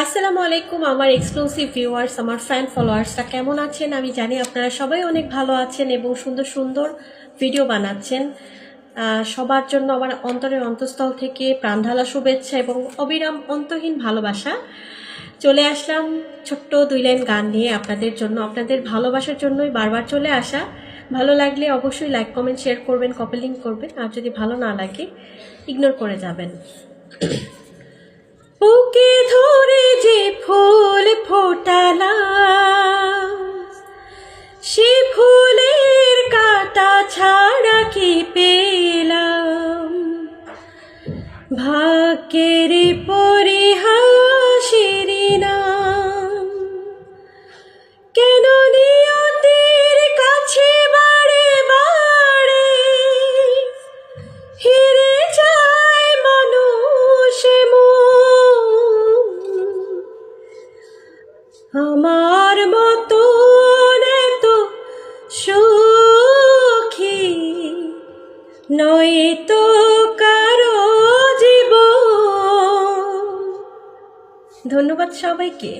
আসসালামু আলাইকুম আমার এক্সক্লুসিভ ভিউয়ার্স, আমার ফ্যান ফলোয়ার্সরা কেমন আছেন? আমি জানি আপনারা সবাই অনেক ভালো আছেন এবং সুন্দর সুন্দর ভিডিও বানাচ্ছেন। সবার জন্য আমার অন্তরের অন্তঃস্থল থেকে প্রাণঢালা শুভেচ্ছা এবং অবিরাম অন্তহীন ভালোবাসা। চলে আসলাম ছোট্ট 2 লাইন গান নিয়ে আপনাদের জন্য, আপনাদের ভালোবাসার জন্যই বারবার চলে আসা। ভালো লাগলে অবশ্যই লাইক কমেন্ট শেয়ার করবেন, কপি লিঙ্ক করবেন, আর যদি ভালো না লাগে ইগনোর করে যাবেন। বুকে ধরে যে ফুল ফোটালাম, সে ফুলের কাটা ছাড়া কি পেলাম? ভাগ্যের পরিহাসের নাম কেন নিয়তির কাছে বারে বারে হেরে যায় মানুষ আমার মতো এত সুখী নয় তো কারো জীবন। ধন্যবাদ সবাইকে।